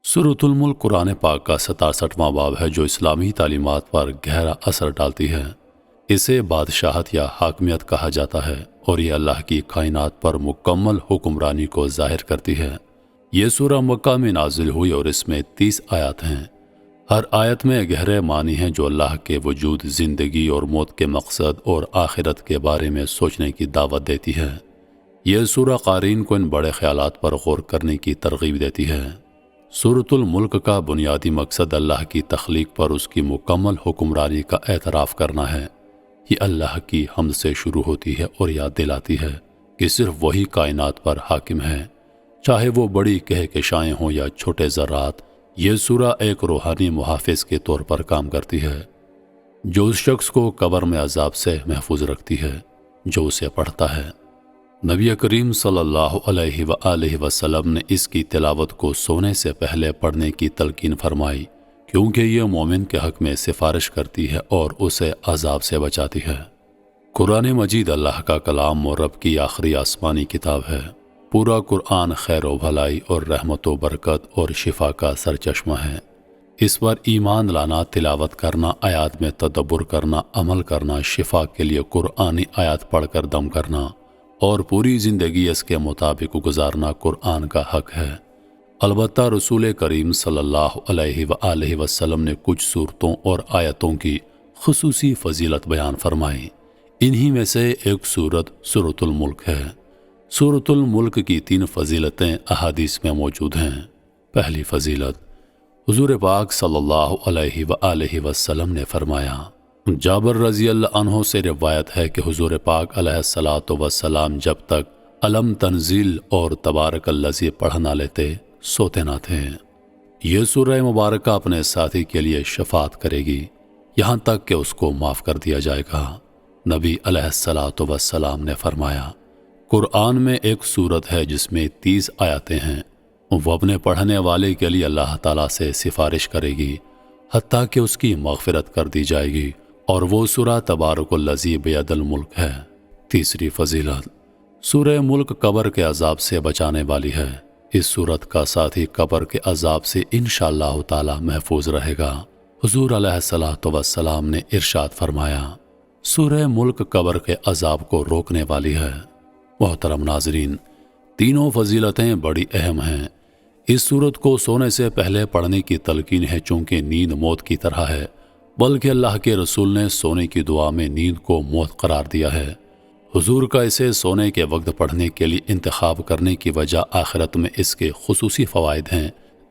سورۃ الملک قرآن پاک کا 67واں باب ہے جو اسلامی تعلیمات پر گہرا اثر ڈالتی ہے۔ اسے بادشاہت یا حاکمیت کہا جاتا ہے اور یہ اللہ کی کائنات پر مکمل حکمرانی کو ظاہر کرتی ہے۔ یہ سورہ مکہ میں نازل ہوئی اور اس میں 30 آیات ہیں۔ ہر آیت میں گہرے معنی ہیں جو اللہ کے وجود، زندگی اور موت کے مقصد اور آخرت کے بارے میں سوچنے کی دعوت دیتی ہے۔ یہ سورہ قارئین کو ان بڑے خیالات پر غور کرنے کی ترغیب دیتی ہے۔ سورۃ الملک کا بنیادی مقصد اللہ کی تخلیق پر اس کی مکمل حکمرانی کا اعتراف کرنا ہے۔ یہ اللہ کی حمد سے شروع ہوتی ہے اور یاد دلاتی ہے کہ صرف وہی کائنات پر حاکم ہے، چاہے وہ بڑی کہکشائیں ہوں یا چھوٹے ذرات۔ یہ سورہ ایک روحانی محافظ کے طور پر کام کرتی ہے جو اس شخص کو قبر میں عذاب سے محفوظ رکھتی ہے جو اسے پڑھتا ہے۔ نبی کریم صلی اللہ علیہ وآلہ وسلم نے اس کی تلاوت کو سونے سے پہلے پڑھنے کی تلقین فرمائی کیونکہ یہ مومن کے حق میں سفارش کرتی ہے اور اسے عذاب سے بچاتی ہے۔ قرآن مجید اللہ کا کلام اور رب کی آخری آسمانی کتاب ہے۔ پورا قرآن خیر و بھلائی اور رحمت و برکت اور شفا کا سرچشمہ ہے۔ اس پر ایمان لانا، تلاوت کرنا، آیات میں تدبر کرنا، عمل کرنا، شفا کے لیے قرآنی آیات پڑھ کر دم کرنا اور پوری زندگی اس کے مطابق گزارنا قرآن کا حق ہے۔ البتہ رسول کریم صلی اللہ علیہ وآلہ وسلم نے کچھ صورتوں اور آیتوں کی خصوصی فضیلت بیان فرمائی۔ انہی میں سے ایک صورت سورۃ الملک ہے۔ سورۃ الملک کی 3 فضیلتیں احادیث میں موجود ہیں۔ پہلی فضیلت، حضور پاک صلی اللہ علیہ وآلہ وسلم نے فرمایا، جابر رضی اللہ عنہ سے روایت ہے کہ حضور پاک علیہ الصلاۃ والسلام جب تک علم تنزیل اور تبارک الذی پڑھ نہ لیتے سوتے نہ تھے۔ یہ سورہ مبارکہ اپنے ساتھی کے لیے شفاعت کرے گی یہاں تک کہ اس کو معاف کر دیا جائے گا۔ نبی علیہ الصلاۃ والسلام نے فرمایا، قرآن میں ایک سورت ہے جس میں 30 آیاتیں ہیں، وہ اپنے پڑھنے والے کے لیے اللہ تعالیٰ سے سفارش کرے گی حتیٰ کہ اس کی مغفرت کر دی جائے گی، اور وہ سورہ تبارک الذی بیدہ الملک ہے۔ تیسری فضیلت، سورہ ملک قبر کے عذاب سے بچانے والی ہے۔ اس سورت کا ساتھی قبر کے عذاب سے انشاءاللہ تعالی محفوظ رہے گا۔ حضور علیہ الصلاۃ والسلام نے ارشاد فرمایا، سورہ ملک قبر کے عذاب کو روکنے والی ہے۔ محترم ناظرین، تینوں فضیلتیں بڑی اہم ہیں۔ اس سورت کو سونے سے پہلے پڑھنے کی تلقین ہے چونکہ نیند موت کی طرح ہے، بلکہ اللہ کے رسول نے سونے کی دعا میں نیند کو موت قرار دیا ہے۔ حضور کا اسے سونے کے وقت پڑھنے کے لیے انتخاب کرنے کی وجہ آخرت میں اس کے خصوصی فوائد ہیں،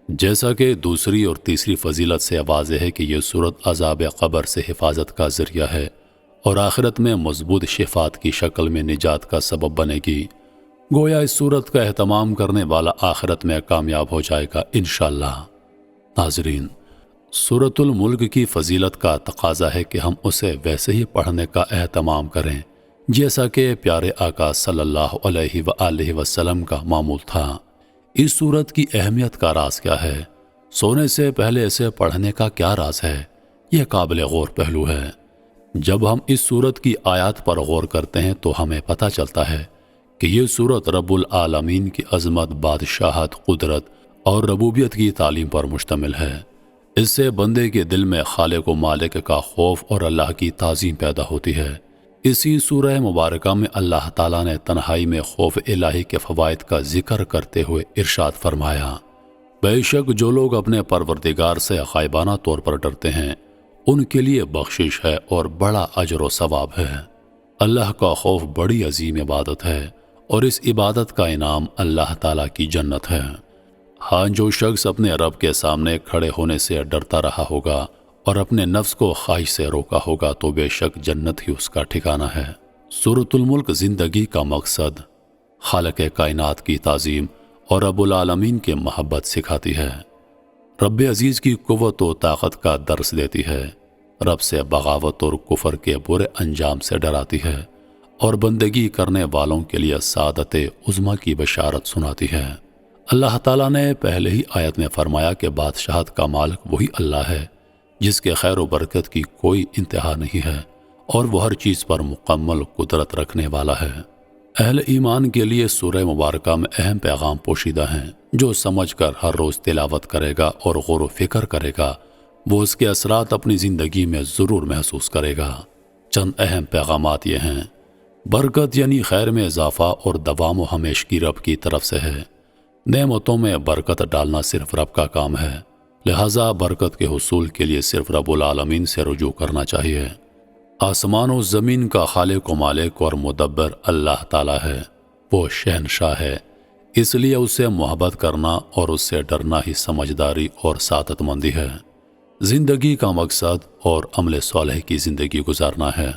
جیسا کہ دوسری اور تیسری فضیلت سے واضح ہے کہ یہ سورت عذاب قبر سے حفاظت کا ذریعہ ہے اور آخرت میں مضبوط شفاعت کی شکل میں نجات کا سبب بنے گی۔ گویا اس سورت کا اہتمام کرنے والا آخرت میں کامیاب ہو جائے گا انشاءاللہ۔ ناظرین، سورۃ الملک کی فضیلت کا تقاضا ہے کہ ہم اسے ویسے ہی پڑھنے کا اہتمام کریں جیسا کہ پیارے آقا صلی اللہ علیہ وآلہ وسلم کا معمول تھا۔ اس سورت کی اہمیت کا راز کیا ہے؟ سونے سے پہلے اسے پڑھنے کا کیا راز ہے؟ یہ قابل غور پہلو ہے۔ جب ہم اس سورت کی آیات پر غور کرتے ہیں تو ہمیں پتہ چلتا ہے کہ یہ سورت رب العالمین کی عظمت، بادشاہت، قدرت اور ربوبیت کی تعلیم پر مشتمل ہے۔ اس سے بندے کے دل میں خالق و مالک کا خوف اور اللہ کی تعظیم پیدا ہوتی ہے۔ اسی سورہ مبارکہ میں اللہ تعالیٰ نے تنہائی میں خوف الہی کے فوائد کا ذکر کرتے ہوئے ارشاد فرمایا، بے شک جو لوگ اپنے پروردگار سے غائبانہ طور پر ڈرتے ہیں ان کے لیے بخشش ہے اور بڑا اجر و ثواب ہے۔ اللہ کا خوف بڑی عظیم عبادت ہے اور اس عبادت کا انعام اللہ تعالیٰ کی جنت ہے۔ ہاں، جو شخص اپنے رب کے سامنے کھڑے ہونے سے ڈرتا رہا ہوگا اور اپنے نفس کو خواہش سے روکا ہوگا تو بے شک جنت ہی اس کا ٹھکانہ ہے۔ سورۃ الملک زندگی کا مقصد، خالق کائنات کی تعظیم اور رب العالمین کی محبت سکھاتی ہے۔ رب عزیز کی قوت و طاقت کا درس دیتی ہے، رب سے بغاوت اور کفر کے برے انجام سے ڈراتی ہے اور بندگی کرنے والوں کے لیے سعادت عظمیٰ کی بشارت سناتی ہے۔ اللہ تعالیٰ نے پہلے ہی آیت میں فرمایا کہ بادشاہت کا مالک وہی اللہ ہے جس کے خیر و برکت کی کوئی انتہا نہیں ہے اور وہ ہر چیز پر مکمل قدرت رکھنے والا ہے۔ اہل ایمان کے لیے سورہ مبارکہ میں اہم پیغام پوشیدہ ہیں جو سمجھ کر ہر روز تلاوت کرے گا اور غور و فکر کرے گا وہ اس کے اثرات اپنی زندگی میں ضرور محسوس کرے گا۔ چند اہم پیغامات یہ ہیں۔ برکت یعنی خیر میں اضافہ اور دوام و ہمیشگی رب کی طرف سے ہے۔ نعمتوں میں برکت ڈالنا صرف رب کا کام ہے، لہٰذا برکت کے حصول کے لیے صرف رب العالمین سے رجوع کرنا چاہیے۔ آسمان و زمین کا خالق و مالک اور مدبر اللہ تعالیٰ ہے، وہ شہنشاہ ہے، اس لیے اسے محبت کرنا اور اس سے ڈرنا ہی سمجھداری اور سعادت مندی ہے۔ زندگی کا مقصد اور عمل صالح کی زندگی گزارنا ہے۔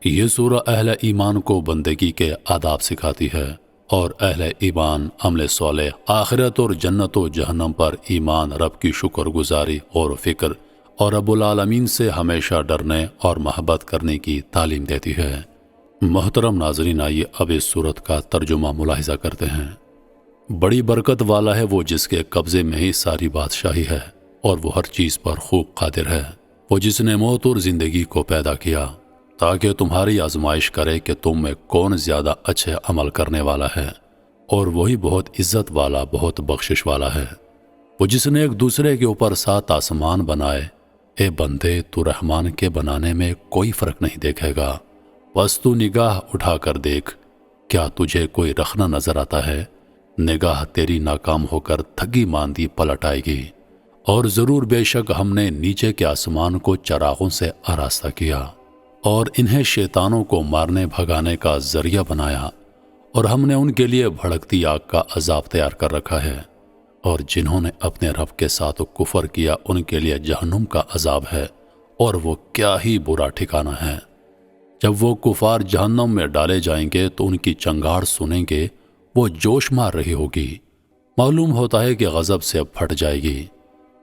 یہ سورہ اہل ایمان کو بندگی کے آداب سکھاتی ہے اور اہل ایمان عمل صالح آخرت اور جنت و جہنم پر ایمان، رب کی شکر گزاری، غور و فکر اور رب العالمین سے ہمیشہ ڈرنے اور محبت کرنے کی تعلیم دیتی ہے۔ محترم ناظرین، آئیے اب اس سورت کا ترجمہ ملاحظہ کرتے ہیں۔ بڑی برکت والا ہے وہ جس کے قبضے میں ہی ساری بادشاہی ہے اور وہ ہر چیز پر خوب قادر ہے، وہ جس نے موت اور زندگی کو پیدا کیا تاکہ تمہاری آزمائش کرے کہ تم میں کون زیادہ اچھے عمل کرنے والا ہے، اور وہی بہت عزت والا، بہت بخشش والا ہے۔ وہ جس نے ایک دوسرے کے اوپر 7 آسمان بنائے، اے بندے تو رحمان کے بنانے میں کوئی فرق نہیں دیکھے گا، بس تو نگاہ اٹھا کر دیکھ، کیا تجھے کوئی رخنہ نظر آتا ہے؟ نگاہ تیری ناکام ہو کر تھگی ماندی پلٹ آئے گی، اور ضرور بے شک ہم نے نیچے کے آسمان کو چراغوں سے آراستہ کیا اور انہیں شیطانوں کو مارنے بھگانے کا ذریعہ بنایا، اور ہم نے ان کے لیے بھڑکتی آگ کا عذاب تیار کر رکھا ہے، اور جنہوں نے اپنے رب کے ساتھ کفر کیا ان کے لیے جہنم کا عذاب ہے، اور وہ کیا ہی برا ٹھکانہ ہے۔ جب وہ کفار جہنم میں ڈالے جائیں گے تو ان کی چنگاڑ سنیں گے، وہ جوش مار رہی ہوگی، معلوم ہوتا ہے کہ غضب سے پھٹ جائے گی۔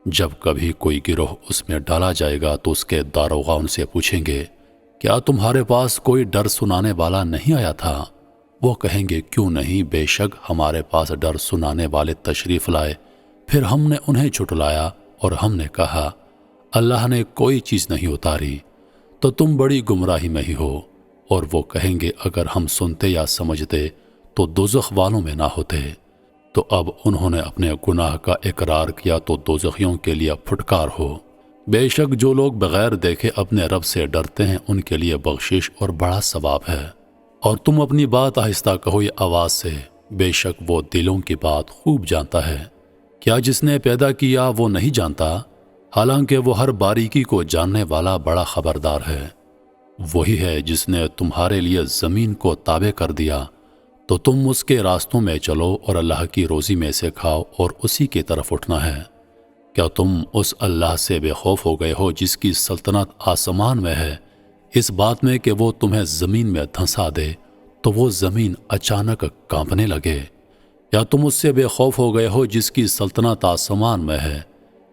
جب کبھی کوئی گروہ اس میں ڈالا جائے گا تو اس کے داروغہ ان سے پوچھیں گے، کیا تمہارے پاس کوئی ڈر سنانے والا نہیں آیا تھا؟ وہ کہیں گے، کیوں نہیں، بے شک ہمارے پاس ڈر سنانے والے تشریف لائے، پھر ہم نے انہیں جھٹلایا اور ہم نے کہا اللہ نے کوئی چیز نہیں اتاری، تو تم بڑی گمراہی میں ہی ہو۔ اور وہ کہیں گے، اگر ہم سنتے یا سمجھتے تو دوزخ والوں میں نہ ہوتے۔ تو اب انہوں نے اپنے گناہ کا اقرار کیا تو دوزخیوں کے لیے پھٹکار ہو۔ بے شک جو لوگ بغیر دیکھے اپنے رب سے ڈرتے ہیں ان کے لیے بخشش اور بڑا ثواب ہے۔ اور تم اپنی بات آہستہ کہو یا آواز سے، بے شک وہ دلوں کی بات خوب جانتا ہے۔ کیا جس نے پیدا کیا وہ نہیں جانتا؟ حالانکہ وہ ہر باریکی کو جاننے والا بڑا خبردار ہے۔ وہی ہے جس نے تمہارے لیے زمین کو تابع کر دیا تو تم اس کے راستوں میں چلو اور اللہ کی روزی میں سے کھاؤ اور اسی کی طرف اٹھنا ہے۔ کیا تم اس اللہ سے بے خوف ہو گئے ہو جس کی سلطنت آسمان میں ہے، اس بات میں کہ وہ تمہیں زمین میں دھنسا دے تو وہ زمین اچانک کانپنے لگے؟ یا تم اس سے بے خوف ہو گئے ہو جس کی سلطنت آسمان میں ہے،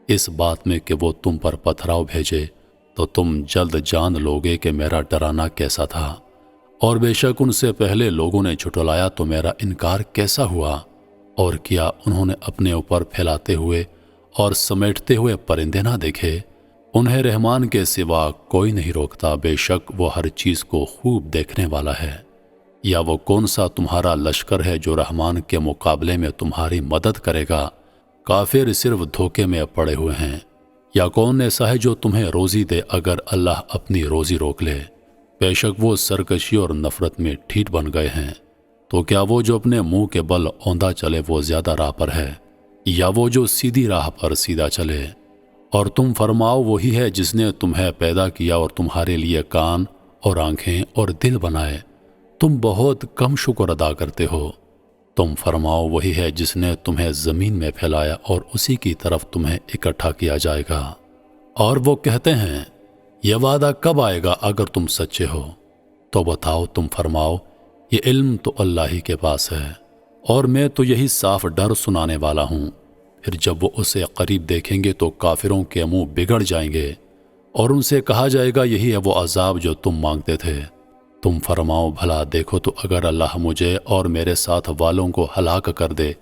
اس بات میں کہ وہ تم پر پتھراؤ بھیجے تو تم جلد جان لوگے کہ میرا ڈرانا کیسا تھا؟ اور بے شک ان سے پہلے لوگوں نے جھٹلایا تو میرا انکار کیسا ہوا؟ اور کیا انہوں نے اپنے اوپر پھیلاتے ہوئے اور سمیٹتے ہوئے پرندے نہ دیکھے؟ انہیں رحمان کے سوا کوئی نہیں روکتا، بے شک وہ ہر چیز کو خوب دیکھنے والا ہے۔ یا وہ کون سا تمہارا لشکر ہے جو رحمان کے مقابلے میں تمہاری مدد کرے گا؟ کافر صرف دھوکے میں پڑے ہوئے ہیں۔ یا کون ایسا ہے جو تمہیں روزی دے اگر اللہ اپنی روزی روک لے؟ بے شک وہ سرکشی اور نفرت میں ٹھیٹ بن گئے ہیں۔ تو کیا وہ جو اپنے منہ کے بل اوندا چلے وہ زیادہ راہ پر ہے، یا وہ جو سیدھی راہ پر سیدھا چلے؟ اور تم فرماؤ، وہی ہے جس نے تمہیں پیدا کیا اور تمہارے لیے کان اور آنکھیں اور دل بنائے، تم بہت کم شکر ادا کرتے ہو۔ تم فرماؤ، وہی ہے جس نے تمہیں زمین میں پھیلایا اور اسی کی طرف تمہیں اکٹھا کیا جائے گا۔ اور وہ کہتے ہیں، یہ وعدہ کب آئے گا اگر تم سچے ہو؟ تو بتاؤ، تم فرماؤ، یہ علم تو اللہ ہی کے پاس ہے، اور میں تو یہی صاف ڈر سنانے والا ہوں۔ پھر جب وہ اسے قریب دیکھیں گے تو کافروں کے منہ بگڑ جائیں گے، اور ان سے کہا جائے گا، یہی ہے وہ عذاب جو تم مانگتے تھے۔ تم فرماؤ، بھلا دیکھو تو اگر اللہ مجھے اور میرے ساتھ والوں کو ہلاک کر دے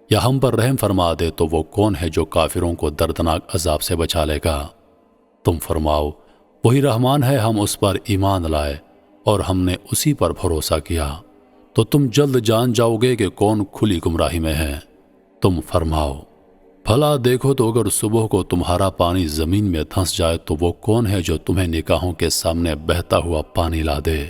یا ہم پر رحم فرما دے تو وہ کون ہے جو کافروں کو دردناک عذاب سے بچا لے گا؟ تم فرماؤ، وہی رحمان ہے، ہم اس پر ایمان لائے اور ہم نے اسی پر بھروسہ کیا۔ تو تم جلد جان جاؤ گے کہ کون کھلی گمراہی میں ہے۔ تم فرماؤ بھلا دیکھو تو اگر صبح کو تمہارا پانی زمین میں دھنس جائے تو وہ کون ہے جو تمہیں نگاہوں کے سامنے بہتا ہوا پانی لا دے؟